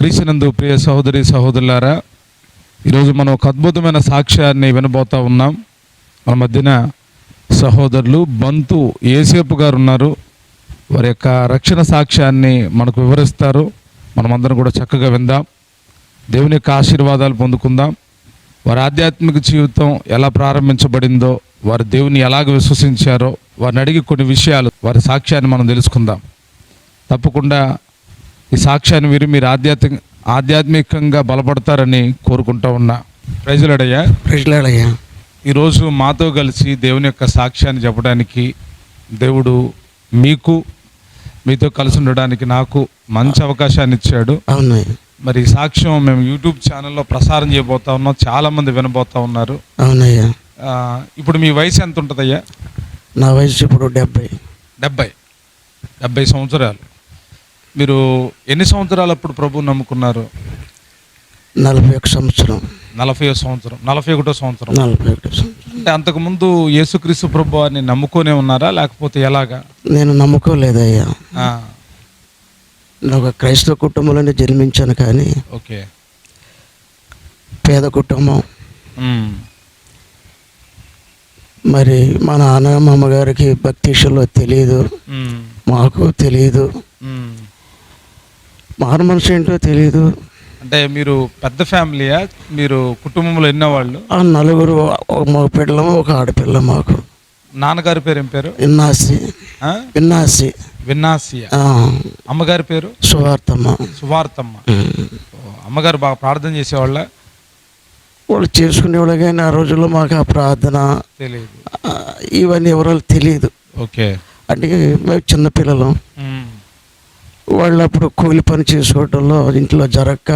క్రీస్తునందు ప్రియ సహోదరి సహోదరులారా, ఈరోజు మనం ఒక అద్భుతమైన సాక్ష్యాన్ని వినబోతా ఉన్నాం. మన మధ్యన సహోదరులు బంతు ఏసేపు గారు ఉన్నారు. వారి యొక్క రక్షణ సాక్ష్యాన్ని మనకు వివరిస్తారు. మనమందరం కూడా చక్కగా విందాం, దేవుని యొక్క ఆశీర్వాదాలు పొందుకుందాం. వారి ఆధ్యాత్మిక జీవితం ఎలా ప్రారంభించబడిందో, వారు దేవుని ఎలాగ విశ్వసించారో, వారిని అడిగి కొన్ని విషయాలు, వారి సాక్ష్యాన్ని మనం తెలుసుకుందాం. తప్పకుండా ఈ సాక్ష్యాన్ని మీరు ఆధ్యాత్మికంగా బలపడతారని కోరుకుంటా ఉన్నా. ప్రైజ్లాడయ్యా. ఈరోజు మాతో కలిసి దేవుని యొక్క సాక్ష్యాన్ని చెప్పడానికి దేవుడు మీతో కలిసి ఉండడానికి నాకు మంచి అవకాశాన్ని ఇచ్చాడు. అవును. మరి ఈ సాక్ష్యం మేము యూట్యూబ్ ఛానల్లో ప్రసారం చేయబోతా ఉన్నాం. చాలా మంది వినబోతా ఉన్నారు. అవునయ్యా. ఇప్పుడు మీ వయసు ఎంత ఉంటుందయ్యా? నా వయసు ఇప్పుడు 70 సంవత్సరాలు. మీరు ఎన్ని సంవత్సరాలు అప్పుడు ప్రభువు నమ్ముకున్నారు? 41 సంవత్సరం. 41 సంవత్సరం. అంటే అంతకుముందు యేసుక్రీస్తు ప్రభు అని నమ్ముకునే ఉన్నారా, లేకపోతే ఎలాగా? నేను నమ్ముకోలేదయ్యా. నేను ఒక క్రైస్తవ కుటుంబంలోనే జన్మించాను, కానీ ఓకే, పేద కుటుంబం. మరి మా నాన్న మా అమ్మగారికి భక్తి విషయంలో తెలియదు, మాకు తెలియదు, మారు మనిషి ఏంటో తెలియదు. అంటే మీరు పెద్ద ఫ్యామిలీయా? మీరు కుటుంబంలో ఎన్నో వాళ్ళు? 4 ఒక మగ పిల్లము, ఒక ఆడపిల్ల. మాకు నాన్నగారి పేరు ఏం పేరు? విన్నాసి. అమ్మగారి పేరు సువార్తమ్మ. అమ్మగారు బాగా ప్రార్థన చేసేవాళ్ళ? వాళ్ళు చేసుకునేవాళ్ళు, కానీ ఆ రోజుల్లో మాకు ఆ ప్రార్థన తెలియదు, ఇవన్నీ ఎవరో తెలియదు. ఓకే. అంటే మేము చిన్నపిల్లలు. వాళ్ళు అప్పుడు కూలి పని చేసుకోవటంలో ఇంట్లో జరగక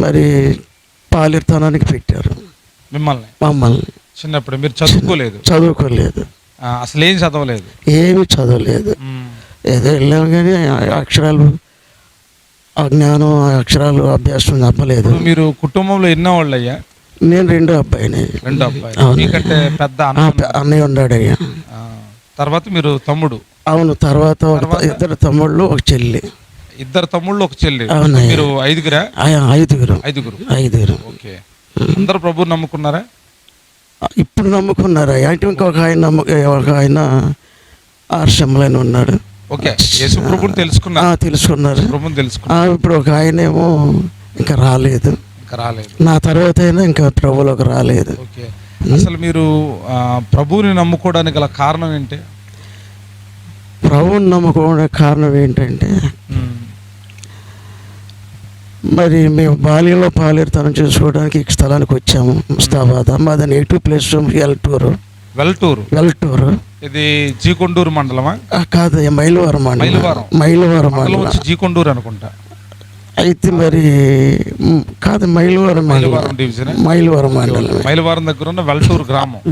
మరి పాలిర్తనానికి పెట్టారు మమ్మల్ని. చిన్నప్పుడు మీరు చదువుకోలేదు? అసలు ఏం చదవలేదు? ఏమి చదవలేదు. ఏదో వెళ్ళాము, కానీ అక్షరాలు అజ్ఞానం, అక్షరాలు అభ్యాసం తప్పలేదు. మీరు కుటుంబంలో ఎన్నో వాళ్ళు అయ్యా? నేను 2వ అబ్బాయిని. పెద్ద అన్నయ్య ఉన్నాడయ్యా. తర్వాత మీరు తమ్ముడు? అవును. తర్వాత 2 తమ్ముళ్ళు, ఒక చెల్లి. 2 తమ్ముళ్ళు, ఒక చెల్లి. మీరు 5గురా? 5గురు. ఓకే. అందరూ ప్రభు నమ్ముకున్నారా? ఇప్పుడు నమ్ముకున్నారా? అంటే ఇంకొక ఆయన ఆర్షంలో ఉన్నాడు. ఓకే. యేసు ప్రభుని తెలుసుకున్నారు. ఇప్పుడు ఒక ఆయనేమో ఇంకా రాలేదు. నా తర్వాత అయినా ఇంకా ప్రభులోకి రాలేదు. ఓకే. అసలు మీరు ప్రభువుని నమ్ముకోవడానికి గల కారణం ఏంటి? ప్రభువుని నమ్ముకోవడానికి కారణం ఏంటంటే, మరి మేము బాల్యంలో పాలిర్తనం చేసుకోవడానికి ఈ స్థలానికి వచ్చాము. ముస్తాబాద్. మాది నేటివ్ ప్లేస్ వెల్టూరు. ఇది జీకొండూరు మండలమా? కాదు, మైలవరం మండలం. జీకొండూరు అనుకుంటా. అయితే మరి కాదు, మైలవరం డివిజన్, మైలవరం మండలం. మైలవరం దగ్గర ఉన్న వెల్టూరు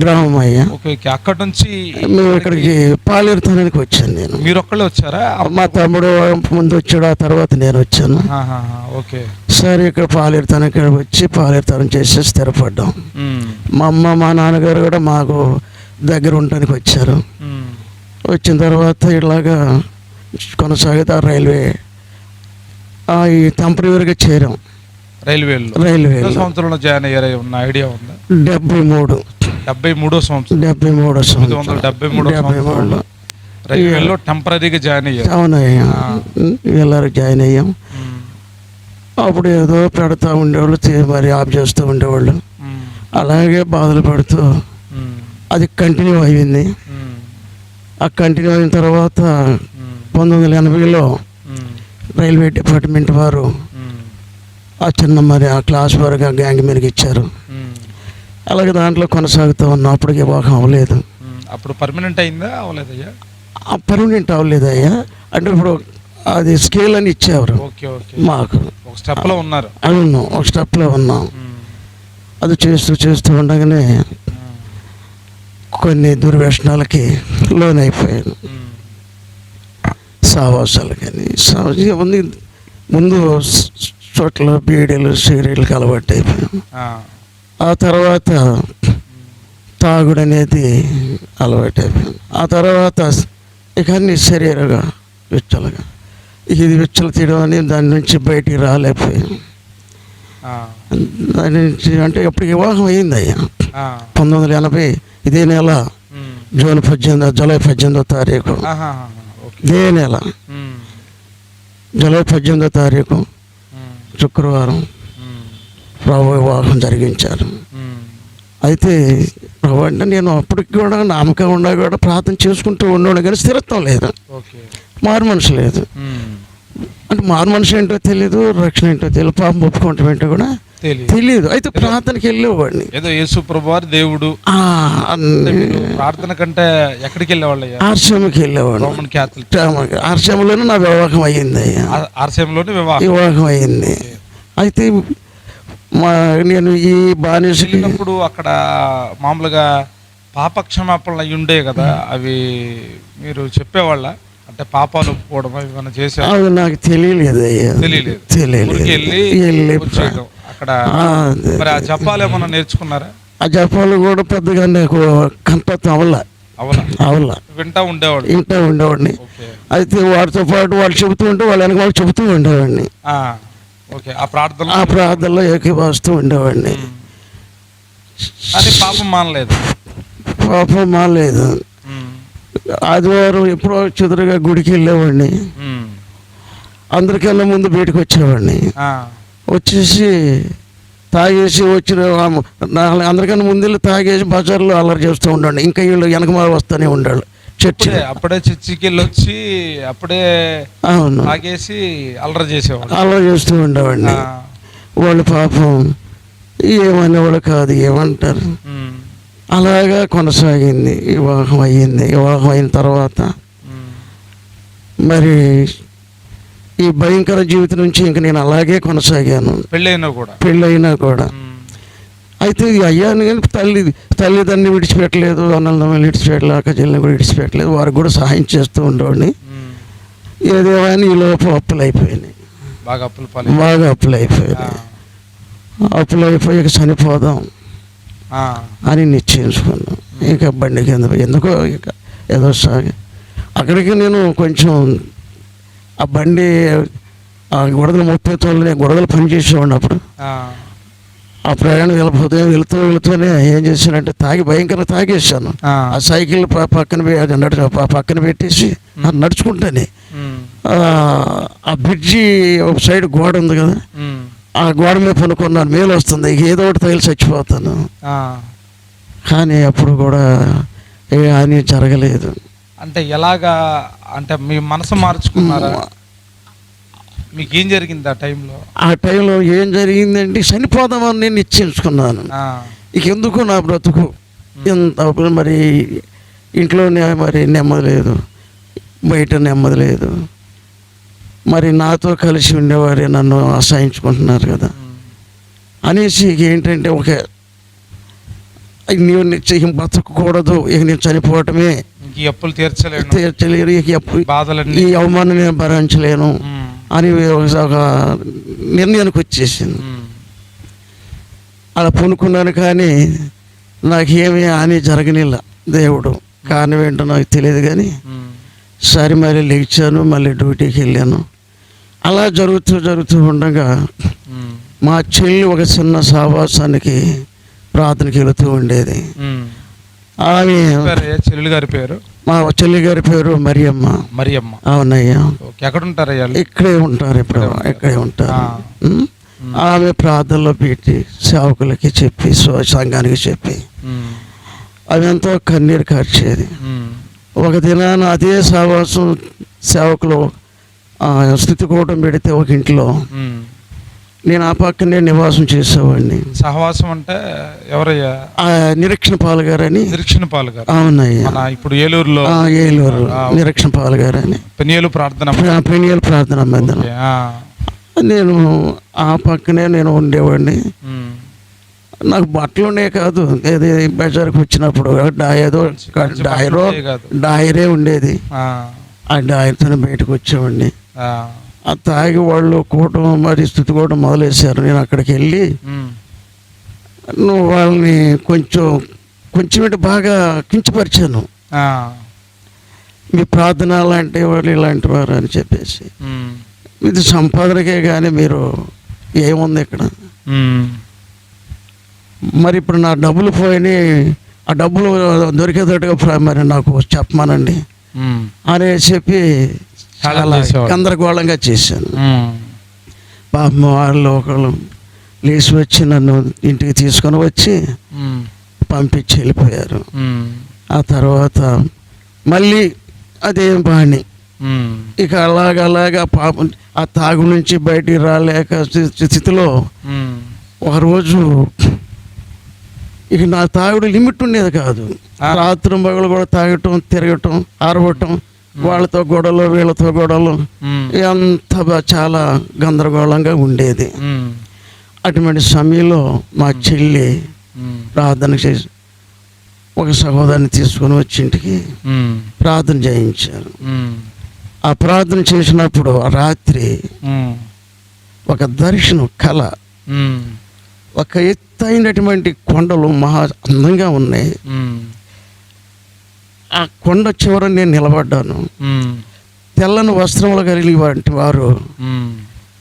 గ్రామం అయ్యా. ఓకే. అక్కడ నుంచి మేము ఇక్కడికి పాలిర్తనానికి వచ్చాను. నేను. మీరు ఒక్కళ్ళే వచ్చారా? మా తమ్ముడు ముందు వచ్చాడు, ఆ తర్వాత నేను వచ్చాను. ఓకే. సరే, ఇక్కడ పాలిర్తనానికి వచ్చి పాలిర్తనం చేసి స్థిరపడ్డాం. మా అమ్మ మా నాన్నగారు కూడా మాకు దగ్గర ఉండటానికి వచ్చారు. వచ్చిన తర్వాత ఇలాగా కొనసాగితే రైల్వే ఈ టెంపరీగా చేరాం. రైల్వే సంవత్సరంలో జాయిన్ అయ్యారు, ఉన్న ఐడియా ఉందా? 73 సంవత్సరం. 1973 రైల్వేలో టెంపరీగా జాయిన్ అయ్యారు. అవునయ్యా, ಎಲ್ಲರೂ జాయిన్ అయ్యాం. అప్పుడు ఏదో పెడతా ఉండేవాళ్ళు, మరి ఆఫ్ చేస్తూ ఉండేవాళ్ళు. అలాగే బాధలు పడుతూ అది కంటిన్యూ అయింది. ఆ కంటిన్యూ అయిన తర్వాత 1980లో రైల్వే డిపార్ట్మెంట్ వారు ఆ చిన్న మరి ఆ క్లాస్ వరకు గ్యాంగ్ మీదకి ఇచ్చారు. అలాగే దాంట్లో కొనసాగుతూ ఉన్నాం. అప్పటికి వివాహం అవ్వలేదు. అప్పుడు పర్మనెంట్ అయిందా? అవ్వలేదయ్యా? పర్మనెంట్ అవ్వలేదయ్యా. అంటే ఇప్పుడు అది స్కేల్ అని ఇచ్చేవారు మాకు. ఒక స్టెప్లో ఉన్నారు. అవును, ఒక స్టెప్లో ఉన్నాం. అది చేస్తూ ఉండగానే కొన్ని దుర్వ్యసనాలకి లోనైపోయాను. సావాసాలు కానీ ముందు చోట్ల బీడీలు సిగరెట్లకు అలవాటు అయిపోయాం. ఆ తర్వాత తాగుడు అనేది అలవాటు అయిపోయాం. ఆ తర్వాత ఇక అన్ని శరీరంగా విచ్చలుగా ఇది విచ్చలు తీయడం అని దాని నుంచి బయటికి రాలేకపోయాం. దాని నుంచి అంటే ఎప్పుడు వివాహం అయింది అయ్యా 1980 ఇదే నెల జూలై 18వ తారీఖు. ఇదే నెల జూలై 18వ తారీఖు శుక్రవారం ప్రభు వివాహం జరిగించారు. అయితే ప్రభు అంటే నేను అప్పటికి కూడా నమ్మకం ఉన్నా కూడా ప్రార్థన చేసుకుంటూ ఉండేవాడు, కానీ స్థిరత్వం లేదు, మారు మనిషి లేదు. అంటే మారు మనిషి ఏంటో తెలియదు, రక్షణ ఏంటో తెలియదు, పాపం ఒప్పుకోవటం ఏంటో కూడా తెలియదు. అయితే ప్రార్థనకి వెళ్ళేవాడిని. ఏదో యేసు ప్రభువారు దేవుడు ప్రార్థన కంటే ఎక్కడికి వెళ్ళేవాళ్ళు? ఆర్షంకి వెళ్ళేవాడు. ఆర్షంలోనే నా వివాహం అయ్యింది. వివాహం అయ్యింది. అయితే నేను ఈ బానిసప్పుడు అక్కడ మామూలుగా పాపక్షమాపణలు అవి ఉండే కదా, అవి మీరు చెప్పేవాళ్ళ? అంటే పాపాలు ఒప్పుకోవడం ఏమైనా చేసే? అది నాకు తెలియలేదు అయ్యా, తెలియలేదు. అక్కడ మరి ఆ జపాలు ఏమన్నా నేర్చుకున్నారా? ఆ జపాలు కూడా పెద్దగా నాకు కంటత్వం అవల వింటా ఉండేవాడిని. అయితే వాటితో పాటు వాళ్ళు చెబుతూ ఉంటే వాళ్ళ వెనక వాళ్ళు చెబుతూ ఉండేవాడిని. ఆ ప్రార్థనలో ఏకీభవిస్తూ ఉండేవాడిని. పాపం మానలేదు. ఆదివారం ఎప్పుడో చెదురుగా గుడికి వెళ్ళేవాడిని. అందరికన్నా ముందు బయటకు వచ్చేవాడిని. వచ్చేసి తాగేసి వచ్చిన అందరికన్నా ముందు తాగేసి బజార్లో అల్లరి చేస్తూ ఉండండి. ఇంకా వీళ్ళు వెనక వస్తూనే ఉండాలి. చర్చి అప్పుడే చర్చికి వెళ్ళి వచ్చి అప్పుడే అవును తాగేసి అల్లరి చేస్తూ ఉండేవాడిని. వాళ్ళు పాపం ఏమనేవాళ్ళు కాదు, ఏమంటారు. అలాగా కొనసాగింది. వివాహం అయ్యింది. వివాహం అయిన తర్వాత మరి ఈ భయంకర జీవితం నుంచి ఇంక నేను అలాగే కొనసాగాను, పెళ్ళైనా కూడా. అయితే అయ్యాను కానీ తల్లిదండ్రులు విడిచిపెట్టలేదు, అన్నదమ్ములు విడిచిపెట్టలేదు, అక్క చెల్లెని కూడా విడిచిపెట్టలేదు. వారికి కూడా సహాయం చేస్తూ ఉండేవాడిని. ఏదేమైనా ఈ లోపు అప్పులు అయిపోయినాయి, బాగా అప్పులు అయిపోయి ఇక చనిపోదాం అని నిశ్చయించుకున్నాను. ఇక బండి కింద ఎందుకో ఇక ఏదో సాగి అక్కడికి నేను కొంచెం ఆ బండి ఆ గొడవలు 30 తోళ్ళు నేను గొడవలు పనిచేసేవాడిని. అప్పుడు ఆ ప్రయాణం వెళుతూనే ఏం చేశానంటే భయంకరంగా తాగేసాను. ఆ సైకిల్ పక్కన పెట్టేసి నడుచుకుంటానే ఆ బ్రిడ్జి ఒక సైడ్ గోడ ఉంది కదా, ఆ గోడ మీద పనుకున్నాను. మేలు వస్తుంది, ఏదో ఒకటి తగిలి చచ్చిపోతాను. కానీ అప్పుడు కూడా ఏ హాని జరగలేదు. అంటే ఎలాగా? అంటే మీ మనసు మార్చుకున్నారా? మీకు ఏం జరిగింది ఆ టైంలో? ఏం జరిగిందంటే చనిపోదామని నేను నిశ్చయించుకున్నాను. ఇక ఎందుకు నా బ్రతుకు ఎంత మరి ఇంట్లోనే మరి నెమ్మది లేదు, బయట నెమ్మది లేదు. మరి నాతో కలిసి ఉండేవారే నన్ను అసహించుకుంటున్నారు కదా అనేసి ఇక ఏంటంటే నీవు నిశ్చయం బ్రతకూడదు, ఇక నేను చనిపోవటమే, అప్పులు తీర్చలేరు, ఈ అవమానం నేను భరించలేను అని ఒక నిర్ణయానికి వచ్చేసింది. అలా పొనుకున్నాను కానీ నాకేమీ హాని జరగనిలా దేవుడు. కారణం ఏంటో నాకు తెలియదు కానీ సరే మళ్ళీ లేచాను, మళ్ళీ డ్యూటీకి వెళ్ళాను. అలా జరుగుతూ ఉండగా మా చెల్లి ఒక చిన్న సావాసానికి ప్రార్థనకి వెళుతూ ఉండేది. ఆమె మా చెల్లి గారి పేరు మరియమ్మ. అవునయ్యా. ఇక్కడే ఉంటారు, ఇప్పుడు ఇక్కడే ఉంటారు. ఆమె ప్రార్థనలో పెట్టి సేవకులకి చెప్పి సంఘానికి చెప్పి అవి ఎంతో కన్నీరు కార్చేది. ఒక దినాన అదే సావాసం సేవకులు స్థితి కూటం పెడితే ఒక ఇంట్లో నేను ఆ పక్కనే నివాసం చేసేవాడిని. సహవాసం అంటే ఎవరయ్యా? నిరీక్షణ పాల్ గారని. అవునయ్యా. ఇప్పుడు ఏలూరు నిరీక్షణ పాల్ గారని పెనియలు ప్రార్థన మందిరం. నేను ఆ పక్కనే నేను ఉండేవాడిని. నాకు బట్టలునే కాదు, ఏది బజార్కి వచ్చినప్పుడు డాయరే ఉండేది. ఆ డాయర్తో బయటకు వచ్చేవాడిని. ఆ తాగి వాళ్ళు కూటం మరి స్థుతి కూడా మొదలేశారు. నేను అక్కడికి వెళ్ళి వాళ్ళని కొంచెం బాగా కించపరిచాను. మీ ప్రార్థన లాంటి వాళ్ళు ఇలాంటి వారు అని చెప్పేసి. ఇది సంపాదనకే కానీ మీరు ఏముంది ఇక్కడ? మరి ఇప్పుడు నా డబ్బులు పోయినాయి, ఆ డబ్బులు దొరికేటట్టుగా మరి నాకు చెప్పమానండి అని చెప్పి చాలా గందరగోళంగా చేశాను. పాపం వాళ్ళు ఒకళ్ళు లేచి వచ్చి నన్ను ఇంటికి తీసుకొని వచ్చి పంపించి వెళ్ళిపోయారు. ఆ తర్వాత మళ్ళీ అదేం బాణి ఇక అలాగలాగా పాపం ఆ తాగు నుంచి బయటికి రాలేక స్థితిలో ఒకరోజు ఇక నా తాగుడు లిమిట్ ఉండేది కాదు. రాత్రి మగలు కూడా తాగటం, తిరగటం, ఆరవటం, వాళ్ళతో గొడవలు, వీళ్ళతో గొడవలు, అంత చాలా గందరగోళంగా ఉండేది. అటువంటి సమయంలో మా చెల్లి ప్రార్థన చేసి ఒక సహోదరిని తీసుకొని వచ్చి ఇంటికి ప్రార్థన చేయించారు. ఆ ప్రార్థన చేసినప్పుడు రాత్రి ఒక దర్శనం కళ, ఒక ఎత్తైనటువంటి కొండలు మహా అందంగా ఉన్నాయి. ఆ కొండ చివర నేను నిలబడ్డాను. తెల్లని వస్త్రములు కలిగి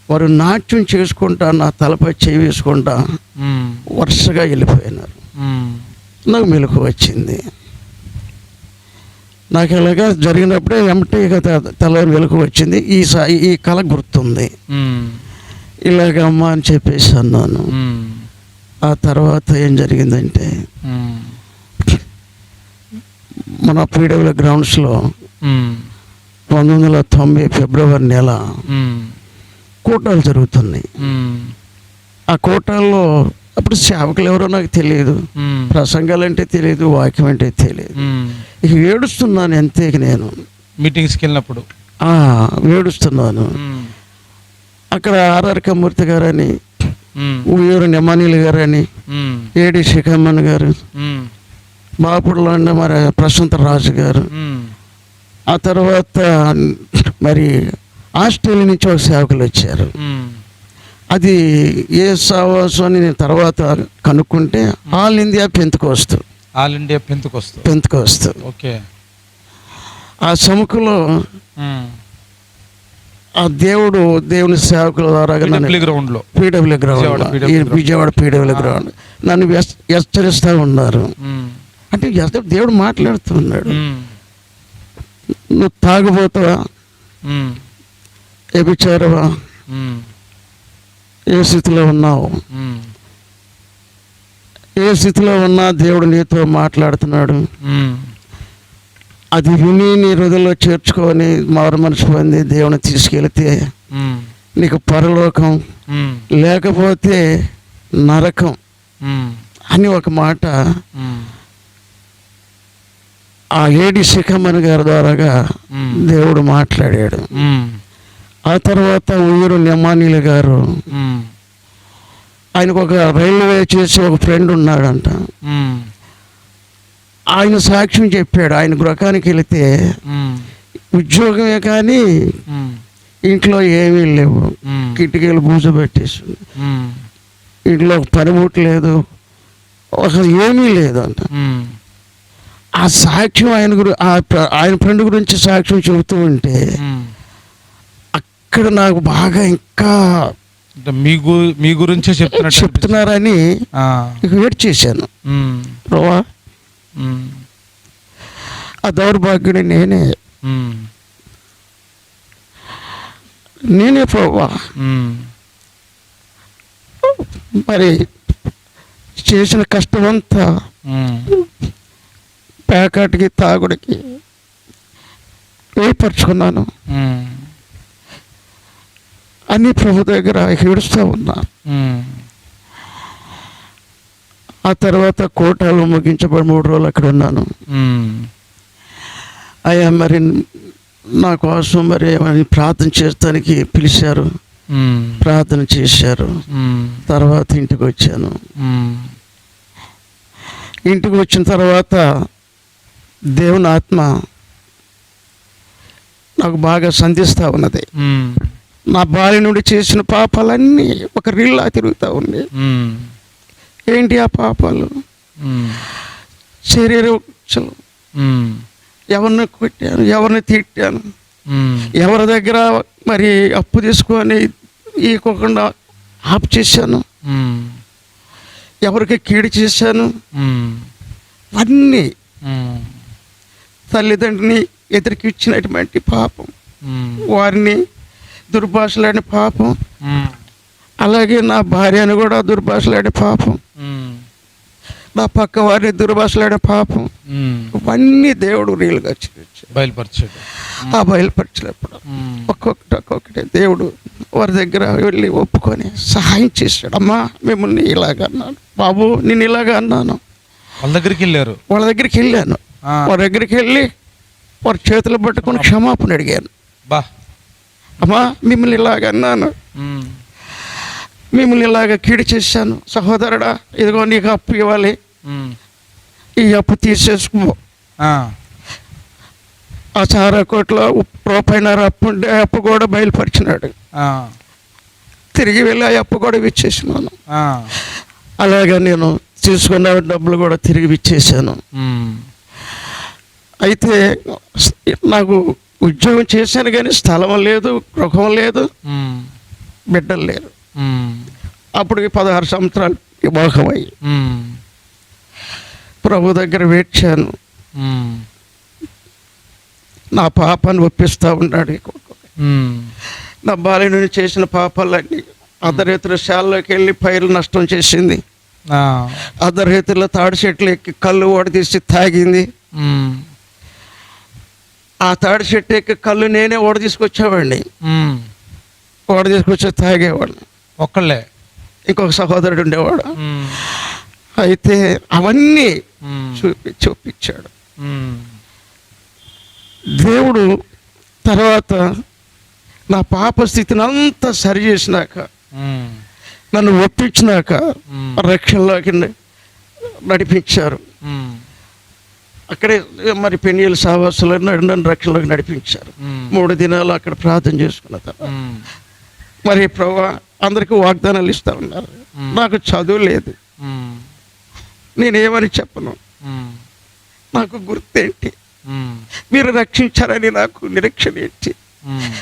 వారు నాట్యం చేసుకుంటా నా తలపై చేయి వేసుకుంటా వరుసగా వెళ్ళిపోయినారు. నాకు మెలకు వచ్చింది. నాకు ఇలాగా జరిగినప్పుడే వెంటనే తల మెలకు వచ్చింది. ఈ కళ గుర్తుంది. ఇలాగ అమ్మ అని చెప్పేసి అన్నాను. ఆ తర్వాత ఏం జరిగిందంటే మన పీడబ్ల్యూ గ్రౌండ్స్లో 1990 ఫిబ్రవరి నెల కూటాలు జరుగుతున్నాయి. ఆ కూటాల్లో అప్పుడు సేవకులు ఎవరో నాకు తెలియదు, ప్రసంగాలు అంటే తెలియదు, వాక్యం అంటే తెలియదు. ఇక ఏడుస్తున్నాను అంతే. నేను మీటింగ్స్కి వెళ్ళినప్పుడు ఏడుస్తున్నాను. అక్కడ ఆర్ఆర్ కమ్మూర్తి గారని, ఊయూరు నెమానీలు గారని, ఏడి శిఖమ్మన్ గారు, బాపుడులో మరి ప్రశాంత రాజు గారు, ఆ తర్వాత మరి ఆస్ట్రేలియా నుంచి ఒక సేవకులు వచ్చారు. అది ఏ సావాసం అని నేను తర్వాత కనుక్కుంటే ఆల్ ఇండియా పెంతుకోస్తు. ఓకే. ఆ సముఖంలో ఆ దేవుని సేవకుల ద్వారా PW ground, Vijayawada PW ground నన్ను హెచ్చరిస్తూ ఉన్నారు. అంటే దేవుడు మాట్లాడుతున్నాడు, నువ్వు తాగుబోతావా, వ్యభిచారవా, ఏ స్థితిలో ఉన్నావు, ఏ స్థితిలో ఉన్నా దేవుడు నీతో మాట్లాడుతున్నాడు. అది విని నీ హృదయంలో చేర్చుకొని మారు మనసు పొంది దేవుని తీసుకెళితే నీకు పరలోకం, లేకపోతే నరకం అని ఒక మాట ఆ ఏడి శిఖమ్మన్ గారి ద్వారాగా దేవుడు మాట్లాడాడు. ఆ తర్వాత ఊరు నెమానీలు గారు, ఆయనకు ఒక రైల్వే చేసి ఒక ఫ్రెండ్ ఉన్నాడంట. ఆయన సాక్ష్యం చెప్పాడు. ఆయన గృహానికి వెళితే ఉద్యోగమే కానీ ఇంట్లో ఏమీ లేవు, కిటికీలు బూజు పెట్టేసి, ఇంట్లో పనిముట్టు లేదు, అసలు ఏమీ లేదు అంట. ఆ సాక్ష్యం ఆయన ఫ్రెండ్ గురించి సాక్ష్యం చెబుతూ ఉంటే అక్కడ నాకు బాగా ఇంకా మీ గురించే చెప్తున్నారని వెయిట్ చేశాను. ప్రభా, ఆ దౌర్భాగ్యుని నేనే ప్రభా. మరి చేసిన కష్టమంతా ప్యాకెట్కి తాగుడికి ఏర్పరచుకున్నాను అని ప్రభు దగ్గర ఏడుస్తూ ఉన్నా. ఆ తర్వాత కోటాలు ముగించబడి 3 రోజులు అక్కడ ఉన్నాను. అయ్యా మరి నా కోసం మరి ప్రార్థన చేయడానికి పిలిచారు, ప్రార్థన చేశారు. తర్వాత ఇంటికి వచ్చాను. ఇంటికి వచ్చిన తర్వాత దేవుని ఆత్మ నాకు బాగా సంధిస్తూ ఉన్నది. నా భార్య నుండి చేసిన పాపాలన్నీ ఒక రీల్లా తిరుగుతూ ఉన్నాయి. ఏంటి ఆ పాపాలు? శరీర ఎవరిని కొట్టాను, ఎవరిని తిట్టాను, ఉమ్. ఎవరి దగ్గర మరి అప్పు తీసుకొని ఇవ్వకుండా ఆపు చేశాను, ఉమ్. ఎవరికి కీడు చేశాను, ఉమ్. అన్నీ ఉమ్. తల్లిదండ్రిని ఎదురికి ఇచ్చినటువంటి పాపం, ఉమ్. వారిని దుర్భాషలాడిన పాపం, ఉమ్. అలాగే నా భార్యను కూడా దుర్భాషలాడే పాపం, ఉమ్. నా పక్క వారిని దుర్భాషలాడే పాపం, ఉమ్. ఇవన్నీ దేవుడు రీలుగా చూపించాడు. బయలుపరిచాడు. ఆ బయలుపరిచినప్పుడు ఉమ్. ఒక్కొక్కటి దేవుడు వారి దగ్గర వెళ్ళి ఒప్పుకొని సహాయం చేశాడు. అమ్మా మిమ్మల్ని ఇలాగ అన్నాను, బాబు నేను ఇలాగ అన్నాను. వాళ్ళ దగ్గరికి వెళ్ళారు. వాళ్ళ దగ్గరికి వెళ్ళాను, ఆ. వారి దగ్గరికి వెళ్ళి వారి చేతులు పట్టుకొని క్షమాపణ అడిగాను. బా. అమ్మా మిమ్మల్ని ఇలాగ అన్నాను, ఉమ్. మిమ్మల్ని ఇలాగ కీడు చేశాను, సహోదరుడా ఇదిగో నీకు అప్పు ఇవ్వాలి, ఉమ్. ఈ అప్పు తీసేసుకో. ఆ. ఆ సారా కోట్ల రూపాయిన్నర అప్పు ఉంటే ఆ అప్పు కూడా బయలుపరిచినాడు. ఆ. తిరిగి వెళ్ళి ఆ అప్పు కూడా ఇచ్చేసినాను. ఆ. అలాగే నేను తీసుకున్న డబ్బులు కూడా తిరిగి ఇచ్చేసాను. ఉమ్. అయితే నాకు ఉద్యోగం చేశాను కానీ స్థలం లేదు, గృహం లేదు, ఉమ్. బిడ్డలు లేరు. ఉమ్. అప్పటికి 16 సంవత్సరాలు వివాహమయ్యి ఉమ్. ప్రభు దగ్గర వేడ్చాను. ఉమ్. నా పాపాన్ని ఒప్పిస్తూ ఉన్నాడు. ఉమ్. నా బాల్యం నుండి చేసిన పాపాలన్నీ అర్ధరేతుల శాలలోకి వెళ్ళి పైరు నష్టం చేసింది, ఆ. అర్ధరేతుల తాడి చెట్లు ఎక్కి కళ్ళు ఓడదీసి తాగింది. ఉమ్. ఆ తాడి చెట్టు ఎక్కి కళ్ళు నేనే ఓడ తీసుకొచ్చేవాడిని, ఉమ్. ఓడ తీసుకొచ్చి తాగేవాడిని. ఒక్కళ్ళే. ఇంకొక సహోదరుడు ఉండేవాడు. ఉమ్. అయితే అవన్నీ ఉమ్. చూపించాడు ఉమ్. దేవుడు. తర్వాత నా పాప స్థితిని అంతా సరి చేసినాక, ఉమ్. నన్ను ఒప్పించినాక ఉమ్. రక్షణలోకి నడిపించారు. ఉమ్. అక్కడే మరి పెన్నీళ్ళ సావాసులు నన్ను రక్షణలోకి నడిపించారు. ఉమ్. 3 దినాలు అక్కడ ప్రార్థన చేసుకున్న తర్వాత ఉమ్. మరి ప్రభువా అందరికీ వాగ్దానాలు ఇస్తూ ఉన్నారు. నాకు చదువు లేదు, ఉమ్. నేనేమని చెప్పను, ఉమ్. నాకు గుర్తేంటి, ఉమ్. మీరు రక్షించారని నాకు నిరీక్షణ ఏంటి, ఉమ్.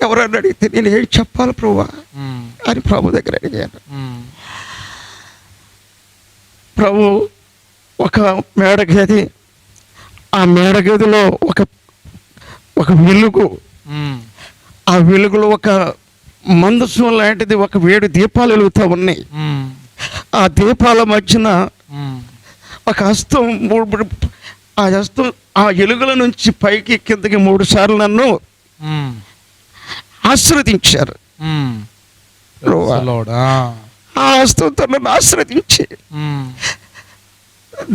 ఎవరన్నా అడిగితే నేను ఏం చెప్పాలి ప్రభువా ఉమ్. అని ప్రభు దగ్గర అడిగాను. ఉమ్. ప్రభు ఒక మేడగది, ఆ మేడగదిలో ఒక వెలుగు, ఉమ్. ఆ వెలుగులో ఒక మందసం లాంటిది, ఒక 7 దీపాలు వెలుగుతూ ఉన్నాయి. ఉమ్. ఆ దీపాల మధ్యన ఉమ్. ఒక హస్తం ఆ హస్తం ఆ ఎలుగుల నుంచి పైకి కిందకి 3 సార్లు నన్ను ఉమ్. ఆశీర్వదించారు. ఉమ్. ప్రభువా, Lord. ఆ హస్తంతో నన్ను ఆశీర్వదించి ఉమ్.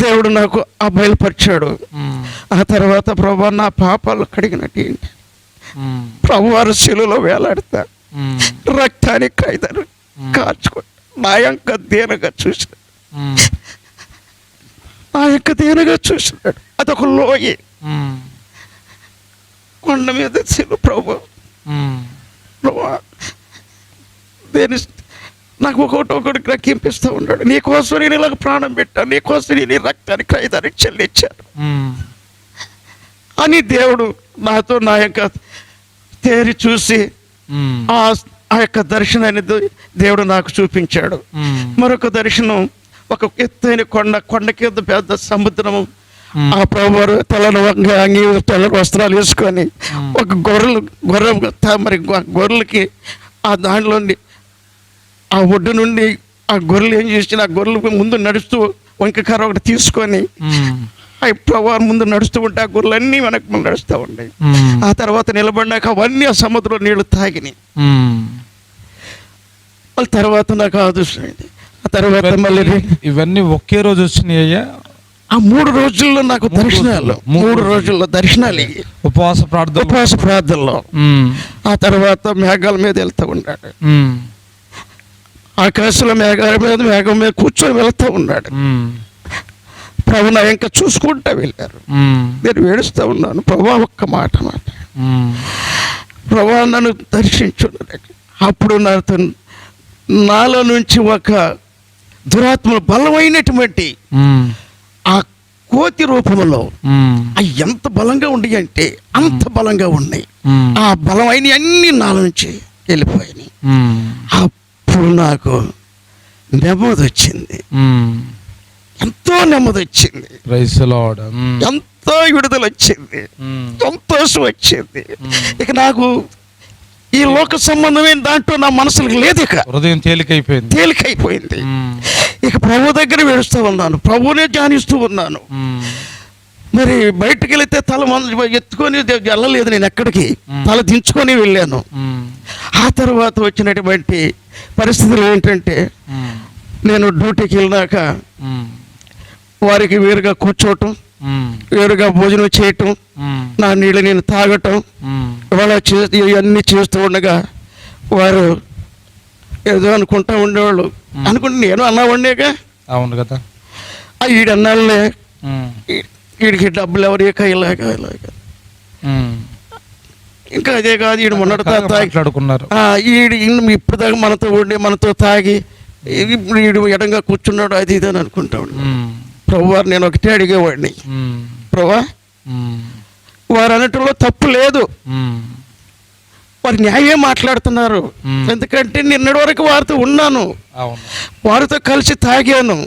దేవుడు నాకు ఆ బయలుపరిచాడు. ఉమ్. ఆ తర్వాత ప్రభు నా పాపాలు కడిగినట్టు ఉమ్. ప్రభువారు శిలువలో వేలాడతా ఉమ్. రక్తానికి ఖైదారు కాచుకొని నా యొక్క దీనగా చూసినాడు, ఉమ్. నా యొక్క దీనగా చూసినాడు. అదొక లోయ, ఉమ్. కొండ మీద శిలువ. ప్రభు ఉమ్. ప్రభువా, దేని నాకు ఒకటి గ్రహింపిస్తూ ఉన్నాడు. నీకోసం నేను ఇలాగ ప్రాణం పెట్టాను, నీకోసం నేను ఈ రక్తాన్ని ఖైదానికి చెల్లించాను ఉమ్. అని దేవుడు నాతో నా యొక్క తేరి చూసి ఉమ్. ఆ యొక్క దర్శనాన్ని దేవుడు నాకు చూపించాడు. ఉమ్. మరొక దర్శనం, ఒక ఎత్తైన కొండ కింద పెద్ద సముద్రము. ఉమ్. ఆ ప్రభువారు తెల్లని వస్త్రాలు వేసుకొని ఒక గొర్రెలకి ఆ దానిలో ఆ ఒడ్డు నుండి ఆ గొర్రెలు ఏం చేసిన, ఆ గొర్రెల ముందు నడుస్తూ వంకకర్ర ఒకటి తీసుకొని ఉమ్. ఆ ప్రభువారు ముందు నడుస్తూ ఉంటే ఆ గొర్రెలన్నీ వెనక్కి నడుస్తూ ఉన్నాయి. ఉమ్. ఆ తర్వాత నిలబడినాక అవన్నీ ఆ సముద్రంలో నీళ్లు తాగినాయి. ఉమ్. మళ్ళీ తర్వాత నాకు అదృష్టమైంది. ఆ తర్వాత మళ్ళీ ఇవన్నీ ఒకే రోజు వచ్చినాయ్యా? ఆ 3 రోజుల్లో నాకు దర్శనాలు, 3 రోజుల్లో దర్శనాలు ఇవి. ఉపవాస ప్రార్థనలో. ఆ తర్వాత మేఘాల మీద వెళ్తూ ఉన్నాడు, ఆకాశంలో మేఘం మీద కూర్చొని వెళ్తూ ఉన్నాడు. ప్రభు నా ఇంకా చూసుకుంటా వెళ్ళారు. నేను ఏడుస్తూ ఉన్నాను, ప్రభా ఒక్క మాట ప్రభా నన్ను దర్శించున్నాడు. అప్పుడు నాలో నుంచి ఒక దురాత్మ బలమైనటువంటి ఆ కోతి రూపంలో ఉమ్. అవి ఎంత బలంగా ఉండి అంటే అంత బలంగా ఉన్నాయి. ఉమ్. ఆ బలమైన అన్ని నాల నుంచి వెళ్ళిపోయినాయి. ఉమ్. అప్పుడు నాకు నెమ్మది వచ్చింది, ఉమ్. ఎంతో నెమ్మది వచ్చింది, ప్రైజ్ ది లార్డ్. ఉమ్. ఎంతో విడుదల వచ్చింది, ఉమ్. సంతోషం వచ్చింది. ఇక నాకు ఈ లోక సంబంధమైన దాంట్లో నా మనసులకు లేదు, ఇక హృదయం తేలికైపోయింది. తేలికైపోయింది. ఉమ్. ఇక ప్రభు దగ్గర వేడుస్తూ ఉన్నాను, ప్రభువునే ధ్యానిస్తూ ఉన్నాను. ఉమ్. మరి బయటకు వెళితే తల ఎత్తుకొని వెళ్ళలేదు, నేను ఎక్కడికి తల దించుకొని వెళ్ళాను. ఉమ్. ఆ తర్వాత వచ్చినటువంటి పరిస్థితులు ఏంటంటే, ఉమ్. నేను డ్యూటీకి వెళ్ళినాక ఉమ్. వారికి వేరుగా కూర్చోవటం, ఉమ్. వేరుగా భోజనం చేయటం, ఉమ్. నా నీళ్ళు నేను తాగటం, ఉమ్. ఇవాళ ఇవన్నీ చేస్తూ ఉండగా వారు ఏదో అనుకుంటా ఉండేవాళ్ళు. అనుకుంటే నేను అన్నావాడినేగా, అవును కదా. ఈడన్నాళ్ళే ఉమ్. వీడికి డబ్బులు ఎవరు ఇలాగా ఇలాగా. ఉమ్. ఇంకా అదే కాదు, ఈడు మొన్నటి తాగి మాట్లాడుకున్నారు. ఈడు ఇప్పుడు దాకా మనతో ఉండి మనతో తాగి ఇప్పుడు ఈడు ఎడంగా కూర్చున్నాడు, అది ఇది అని అనుకుంటాడు. ఉమ్. ప్రభువారు నేను ఒకటే అడిగేవాడిని, ఉమ్. ప్రభా ఉమ్. వారు అనటంలో తప్పు లేదు, ఉమ్. వారు న్యాయం మాట్లాడుతున్నారు. ఎందుకంటే నిన్నటి వరకు వారితో ఉన్నాను, అవును. వారితో కలిసి తాగాను,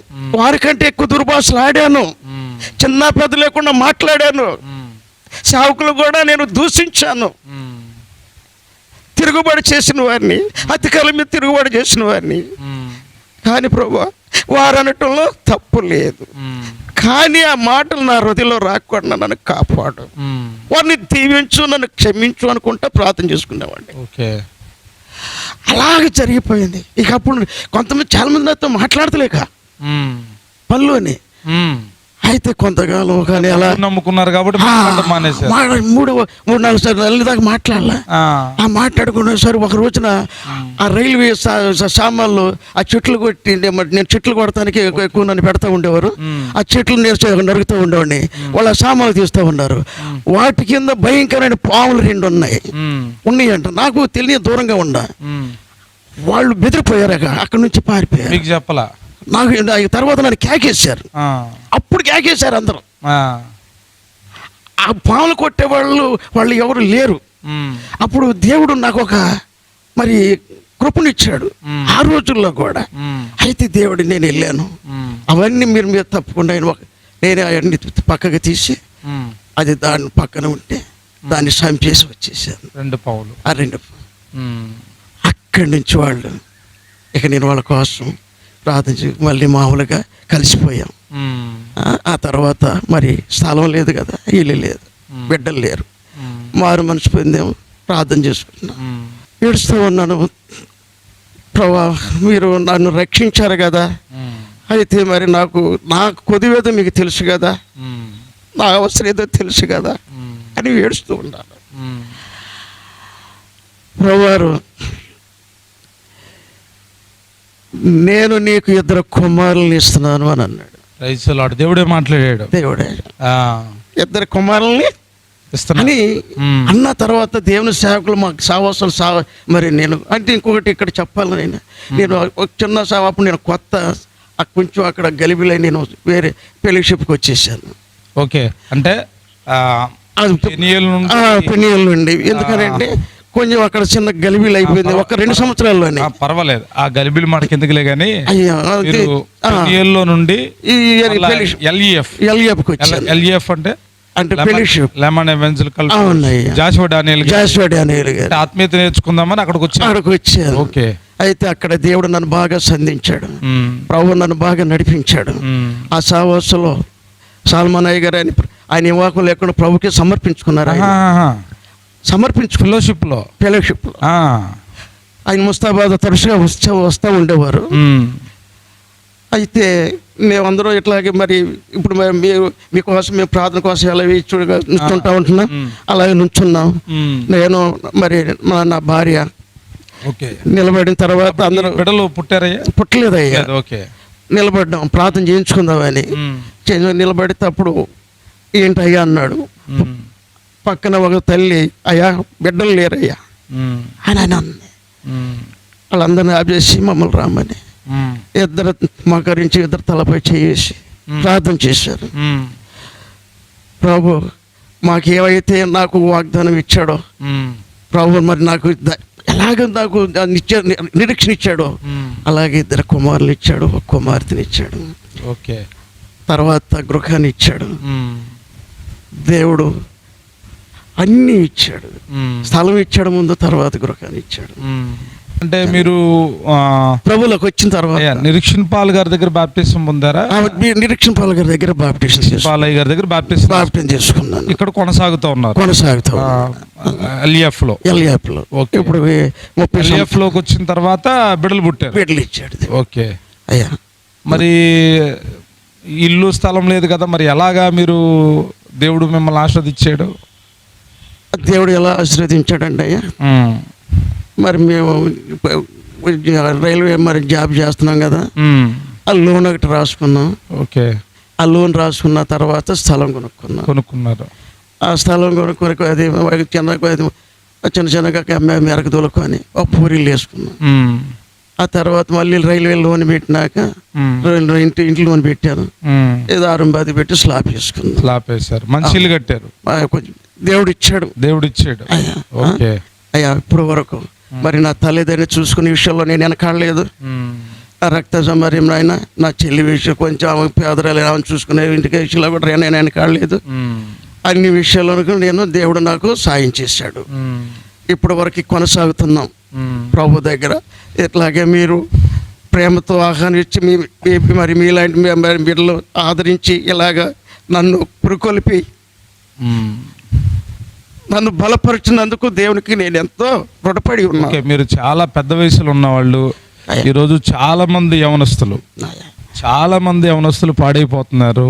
వారికంటే ఎక్కువ దుర్భాషలు ఆడాను, ఉమ్. చిన్న పెద్ద లేకుండా మాట్లాడాను, ఉమ్. సేవకులు కూడా నేను దూషించాను, ఉమ్. తిరుగుబాటు చేసిన వారిని, అధికారుల మీద తిరుగుబాటు చేసిన వారిని. ఉమ్. కానీ ప్రభు వారు అనటంలో తప్పు లేదు, ఉమ్. కానీ ఆ మాటలు నా హృదయంలో రాకుండా నన్ను కాపాడు, ఉమ్. వారిని దీవించు, నన్ను క్షమించు అనుకుంటా ప్రార్థన చేసుకునేవాడిని. ఓకే. అలాగే జరిగిపోయింది. ఇక అప్పుడు కొంతమంది చాలామంది నాతో మాట్లాడతలేక ఉమ్. పనిలోని. ఉమ్. అయితే కొంతకాలం కానీ అలా నమ్ముకున్నారు కాబట్టి మాట్లాడడం మానేశారు. మూడు నాలుగు సార్లు నెలల దాకా మాట్లాడాల. ఆ మాట్లాడుకున్న సరే ఒక రోజున ఆ రైల్వే సామాన్లు ఆ చెట్లు కొట్టి, నేను చెట్లు కొడటానికి ఎక్కువ నన్ను పెడతా ఉండేవారు. ఆ చెట్లు నేను నరుగుతూ ఉండేవాడిని, వాళ్ళు ఆ సామాన్లు తీస్తూ ఉన్నారు. వాటి కింద భయంకరమైన పాములు 2 ఉన్నాయంట. నాకు తెలియని దూరంగా ఉండ, వాళ్ళు బెదిరిపోయారు, అక్కడి నుంచి పారిపోయారు. మీకు చెప్పలా? నాకు తర్వాత నన్ను కేకేశారు. అప్పుడు కేకేశారు అందరూ. ఆ పాములు కొట్టే వాళ్ళు ఎవరు లేరు. అప్పుడు దేవుడు నాకు ఒక మరి కృపనిచ్చాడు ఆ రోజుల్లో కూడా. అయితే దేవుడు నేను వెళ్ళాను, అవన్నీ మీరు తప్పకుండా నేనే అవన్నీ పక్కకి తీసి అది దాని పక్కన ఉంటే దాన్ని చంపేసి వచ్చేసాను. 2 పావులు. ఆ 2 అక్కడి నుంచి వాళ్ళు ఇక నేను వాళ్ళ కోసం ప్రార్థించి మళ్ళీ మామూలుగా కలిసిపోయాం. ఆ తర్వాత మరి స్థలం లేదు కదా, ఇల్లు లేదు, బిడ్డలు లేరు, మారు మనసు పొందాము, ప్రార్థన చేసుకుంటున్నాం, ఏడుస్తూ ఉన్నాను. ప్రభా మీరు నన్ను రక్షించారు కదా, అయితే మరి నాకు కొద్దివేదో మీకు తెలుసు కదా, నా అవసరం ఏదో తెలుసు కదా అని ఏడుస్తూ ఉన్నాను. ప్రభువారు నేను నీకు 2 కుమారులను ఇస్తున్నాను అని అన్నాడు. Praise the Lord. దేవుడే మాట్లాడాడు. దేవుడే 2 కుమారుల్ని అని అన్న తర్వాత దేవుని సేవకులు మాకు సావాసాలు మరి నేను అంటే ఇంకొకటి ఇక్కడ చెప్పాలి, నేను ఒక చిన్న సేవ, అప్పుడు నేను కొత్త కొంచెం అక్కడ గలిబిలై నేను వేరే ఫెలోషిప్కి వచ్చేసాను. ఓకే. అంటే పెనియల్ నుండి, ఎందుకంటే కొంచెం అక్కడ చిన్న గలిబిలు అయిపోయింది ఒక 2 సంవత్సరాల్లోనే. పర్వాలేదు, ఆ గలిబిలు మాట కిందకిలే కానీ నుండి ఎల్ఈఎఫ్కి వచ్చాను. ఎల్ఈఎఫ్ అంటే లెమన్ ఎవెంజలికల్ జాషువా డానియేల్ గారు ఆత్మీయత నేర్చుకుందామని అక్కడికి వచ్చాను. ఓకే. అయితే అక్కడ దేవుడు నన్ను బాగా సంధించాడు, ప్రభు నన్ను బాగా నడిపించాడు. ఆ సావాసలో సాల్మనయ్య గారు ఆయన వివాహం లేకుండా ప్రభుకి సమర్పించుకున్నారు. ఫెలోషిప్లో ఆయన ముస్తాబాద్ తరచుగా వస్తూ ఉండేవారు. అయితే మేమందరం ఇట్లాగే మరి ఇప్పుడు మీకోసం మేము ప్రార్థన కోసం ఎలా నుంచుంటా ఉంటున్నాం, అలాగే నుంచున్నాం. నేను మరి నా భార్య నిలబడిన తర్వాత అందరూ బిడ్డలు పుట్టలేదయ్యా, నిలబడ్డాం ప్రార్థన చేయించుకుందామని. నిలబడితే అప్పుడు ఏంటయ్యా అన్నాడు. పక్కన ఒక తల్లి, అయ్యా బిడ్డలు లేరయ్యా అని అంది. వాళ్ళందరినీ ఆపేసి మమ్మల్ని రామని 2 మకరించి 2 తలపై చేసి ప్రార్థన చేశారు. ప్రభు మాకు ఏవైతే నాకు వాగ్దానం ఇచ్చాడో ప్రభు మరి నాకు ఎలాగ నాకు నిరీక్షణ ఇచ్చాడో అలాగే 2 కుమారులు ఇచ్చాడు, 1 కుమార్తెని ఇచ్చాడు. ఓకే. తర్వాత గృహాన్ని ఇచ్చాడు. దేవుడు అన్నీ ఇచ్చాడు. స్థలం ఇచ్చాడు ముందు, తర్వాత గృహాన్ని ఇచ్చాడు. అంటే మీరు ప్రభులోకి వచ్చిన తర్వాత నిరీక్షణ పాల్ గారి దగ్గర బాప్టిజం పొందారా? నిరీక్షణ పాల్ గారి దగ్గర బాప్టిజం పాలయ్య గారి దగ్గర బాప్టిజం చేసుకున్నాను. ఇక్కడ కొనసాగుతూ ఉన్నారు. LF లో. ఇప్పుడు 30 LF లోకి వచ్చిన తర్వాత బిడ్డలు పుట్టారు. బిడ్డలు ఇచ్చాడు. ఓకే అయ్యా. మరి ఇల్లు స్థలం లేదు కదా, మరి ఎలాగా మీరు దేవుడు మిమ్మల్ని ఆస్వాదించాడు? దేవుడు ఎలా ఆశీర్వదించాడంటే అయ్యా, మరి మేము రైల్వే మరి జాబ్ చేస్తున్నాం కదా, ఆ లోన్ ఒకటి రాసుకున్నాం. ఓకే. ఆ లోన్ రాసుకున్న తర్వాత స్థలం కొనుక్కున్నారు. ఆ స్థలం కొనుక్కొని అది చిన్న చిన్నగా మెరకు తోలుకొని ఒక పూరీలు వేసుకున్నాం. ఆ తర్వాత మళ్ళీ రైల్వే లోన్ పెట్టినాక ఇంటి లోన్ పెట్టాను. ఏదో 6 పెట్టి స్లాబ్ వేసుకున్నాను. స్లాబ్ వేశారు, మంచి ఇల్లు కట్టారు. దేవుడు ఇచ్చాడు. ఓకే అయ్యా. ఇప్పుడు వరకు మరి నా తల్లిదండ్రులు చూసుకునే విషయంలో నేను వెనకాడలేదు. ఆ రక్త సంబర్యం ఆయన నా చెల్లి విషయం కొంచెం పేదరాలు ఏమైనా చూసుకునే ఇంటికి విషయంలో కూడా నేను వెనకాడలేదు. అన్ని విషయాల్లో నేను దేవుడు నాకు సాయం చేశాడు. ఇప్పటి వరకు కొనసాగుతున్నాం ప్రభు దగ్గర. ఇట్లాగే మీరు ప్రేమతో ఆహ్వానించి మరి మీలాంటి బిడ్డలు ఆదరించి ఇలాగా నన్ను పురుకొల్పి నన్ను బలపరిచినందుకు దేవునికి నేను ఎంతో రుణపడి ఉన్నాను. మీరు చాలా పెద్ద వయసులో ఉన్నవాళ్ళు. ఈరోజు చాలా మంది యవనస్తులు పాడైపోతున్నారు.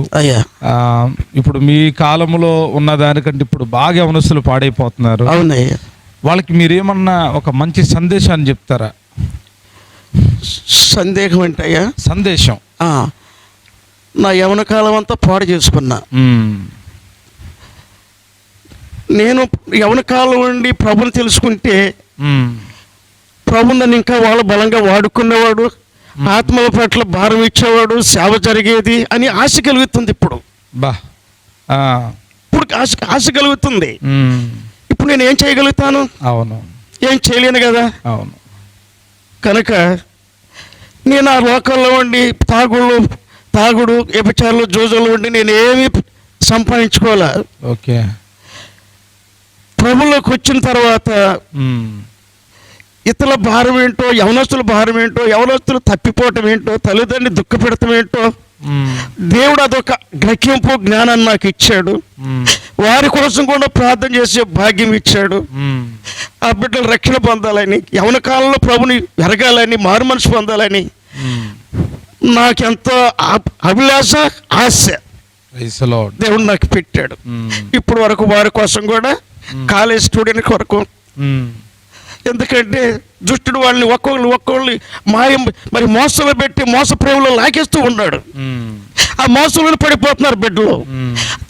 ఇప్పుడు మీ కాలంలో ఉన్న దానికంటే ఇప్పుడు బాగా యవనస్తులు పాడైపోతున్నారు. అవునయ్యా. వాళ్ళకి మీరేమన్నా ఒక మంచి సందేశాన్ని చెప్తారా? సందేహం ఏంటయ్యా? సందేశం. నా యవన కాలం అంతా పాడు చేసుకున్నా. నేను యవన కాలం నుండి ప్రభుని తెలుసుకుంటే ప్రభు నన్ను ఇంకా వాళ్ళు బలంగా వాడుకునేవాడు, ఆత్మల పట్ల భారం ఇచ్చేవాడు, సేవ జరిగేది అని ఆశ కలుగుతుంది. ఇప్పుడు ఆశ కలుగుతుంది. ఇప్పుడు నేను ఏం చేయగలుగుతాను? అవును, ఏం చేయలేను కదా. అవును. కనుక నేను ఆ లోకంలో ఉండి తాగుడు వ్యభిచారులు జోజులు ఉండి నేను ఏమీ సంపాదించుకోలే. ఓకే. ప్రభులోకి వచ్చిన తర్వాత ఇతరుల భారం ఏంటో, యవనస్తుల భారం ఏంటో, యవనస్తులు తప్పిపోవటం ఏంటో, తల్లిదండ్రులు దుఃఖపెడతాం ఏంటో దేవుడు అదొక గ్రహింపు జ్ఞానాన్ని నాకు ఇచ్చాడు. వారి కోసం కూడా ప్రార్థన చేసే భాగ్యం ఇచ్చాడు. ఆ బిడ్డలు రక్షణ పొందాలని, యవన కాలంలో ప్రభుని ఎరగాలని, మారు మనసు పొందాలని నాకెంతో అభిలాష, ఆశ దేవుడు నాకు పెట్టాడు. ఇప్పుడు వరకు వారి కోసం కూడా కాలేజ్ స్టూడెంట్ కొరకు, ఎందుకంటే దుష్టుడు వాళ్ళని ఒక్కొక్కళ్ళు మరి మోసంలో పెట్టి మోస ప్రేమలో లాగేస్తూ ఉన్నాడు. ఆ మోసంలో పడిపోతున్నారు బిడ్డలు.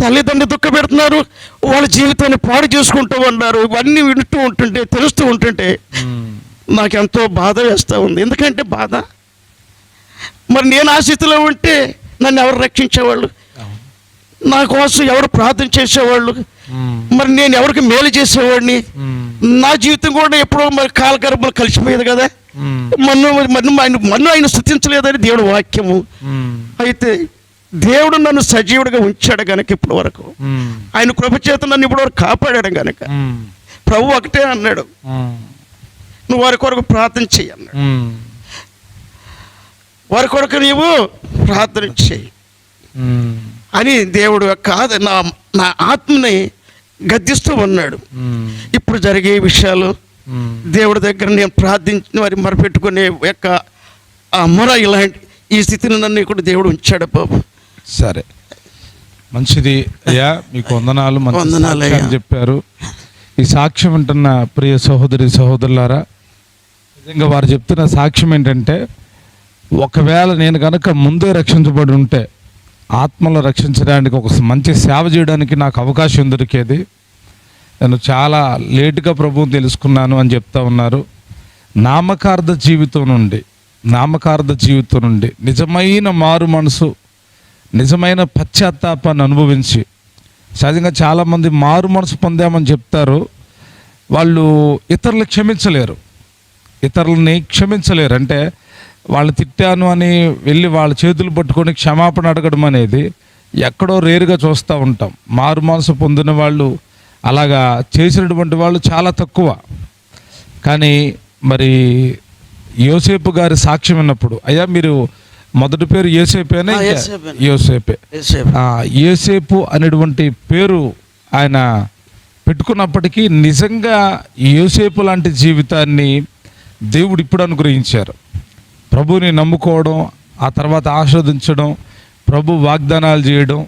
తల్లిదండ్రులు దుఃఖ పెడుతున్నారు, వాళ్ళ జీవితాన్ని పాడు చేసుకుంటూ ఉన్నారు. ఇవన్నీ వింటూ ఉంటుంటే, తెలుస్తూ ఉంటుంటే నాకెంతో బాధ వేస్తూ ఉంది. ఎందుకంటే బాధ, మరి నేను ఆ స్థితిలో ఉంటే నన్ను ఎవరు రక్షించేవాళ్ళు? నా కోసం ఎవరు ప్రార్థన చేసేవాళ్ళు? మరి నేను ఎవరికి మేలు చేసేవాడిని? నా జీవితం కూడా ఎప్పుడో మరి కాలగర్భంలో కలిసిపోయేది కదా. మన్ను ఆయన స్తుతించలేదని దేవుడు వాక్యము. అయితే దేవుడు నన్ను సజీవుడిగా ఉంచాడు గనక ఇప్పటి వరకు, ఆయన కృపచేత నన్ను ఇప్పటి వరకు కాపాడాడు గనక ప్రభు ఒకటే అన్నాడు, నువ్వు వారి కొరకు ప్రార్థన చెయ్యి అన్నాడు. వారి కొరకు నీవు ప్రార్థన చెయ్యి అని దేవుడు నా ఆత్మని గద్దిస్తూ ఉన్నాడు. ఇప్పుడు జరిగే విషయాలు దేవుడి దగ్గర నేను ప్రార్థించిన వారి మరపెట్టుకునే యొక్క మొర ఇలాంటి ఈ స్థితిని నన్ను ఇక్కడ దేవుడు ఉంచాడు బాబు. సరే, మంచిది అయ్యా, మీకు వందనాలు. వందనాలు చెప్పారు. ఈ సాక్ష్యం వింటున్న ప్రియ సహోదరులారా, నిజంగా వారు చెప్తున్న సాక్ష్యం ఏంటంటే, ఒకవేళ నేను కనుక ముందే రక్షించబడి ఉంటే ఆత్మలో రక్షించడానికి ఒక మంచి సేవ చేయడానికి నాకు అవకాశం దొరికేది. నేను చాలా లేటుగా ప్రభువుని తెలుసుకున్నాను అని చెప్తా ఉన్నారు. నామకార్థ జీవితం నుండి నిజమైన మారు మనసు, నిజమైన పశ్చాత్తాపాన్ని అనుభవించి సహజంగా చాలామంది మారు మనసు పొందామని చెప్తారు, వాళ్ళు ఇతరులు క్షమించలేరు, ఇతరులని క్షమించలేరు. అంటే వాళ్ళు తిట్టాను అని వెళ్ళి వాళ్ళ చేతులు పట్టుకొని క్షమాపణ అడగడం అనేది ఎక్కడో రేరుగా చూస్తూ ఉంటాం. మారు మనసు పొందిన వాళ్ళు అలాగా చేసినటువంటి వాళ్ళు చాలా తక్కువ. కానీ మరి యోసేపు గారి సాక్ష్యం విన్నప్పుడు, అయ్యా మీరు మొదటి పేరు యోసేపేనా? యోసేపే. యోసేపు అనేటువంటి పేరు ఆయన పెట్టుకున్నప్పటికీ నిజంగా యోసేపు లాంటి జీవితాన్ని దేవుడు ఇప్పుడు అనుగ్రహించారు. ప్రభువుని నమ్ముకోవడం, ఆ తర్వాత ఆస్వాదించడం, ప్రభు వాగ్దానాలు చేయడం.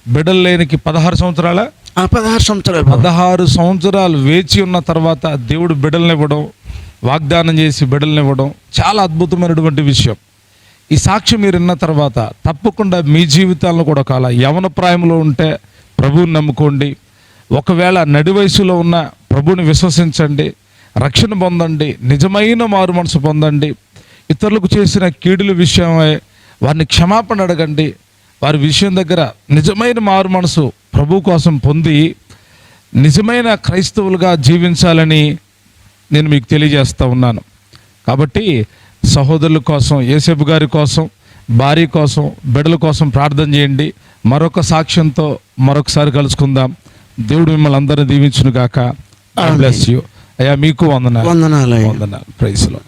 బిడ్డలు లేనికి 16 సంవత్సరాల 16 సంవత్సరాలు వేచి ఉన్న తర్వాత దేవుడు బిడ్డలను ఇవ్వడం, వాగ్దానం చేసి బిడ్డలను ఇవ్వడం చాలా అద్భుతమైనటువంటి విషయం. ఈ సాక్ష్యం మీరు విన్న తర్వాత తప్పకుండా మీ జీవితాలను కూడా కాల యవన ప్రాయంలో ఉంటే ప్రభువుని నమ్ముకోండి. ఒకవేళ నడి వయసులో ఉన్న ప్రభువుని విశ్వసించండి, రక్షణ పొందండి, నిజమైన మారు మనసు పొందండి. ఇతరులకు చేసిన కీడుల విషయమై వారిని క్షమాపణ అడగండి. వారి విషయం దగ్గర నిజమైన మారు మనసు ప్రభు కోసం పొంది నిజమైన క్రైస్తవులుగా జీవించాలని నేను మీకు తెలియజేస్తూ ఉన్నాను. కాబట్టి సహోదరుల కోసం, యేసేపు గారి కోసం, భార్య కోసం, బిడ్డల కోసం ప్రార్థన చేయండి. మరొక సాక్ష్యంతో మరొకసారి కలుసుకుందాం. దేవుడు మిమ్మల్ని అందరిని దీవించును గాక. Bless you. అయ్యా మీకు వందనాలు. వందనాలు. Praise lord.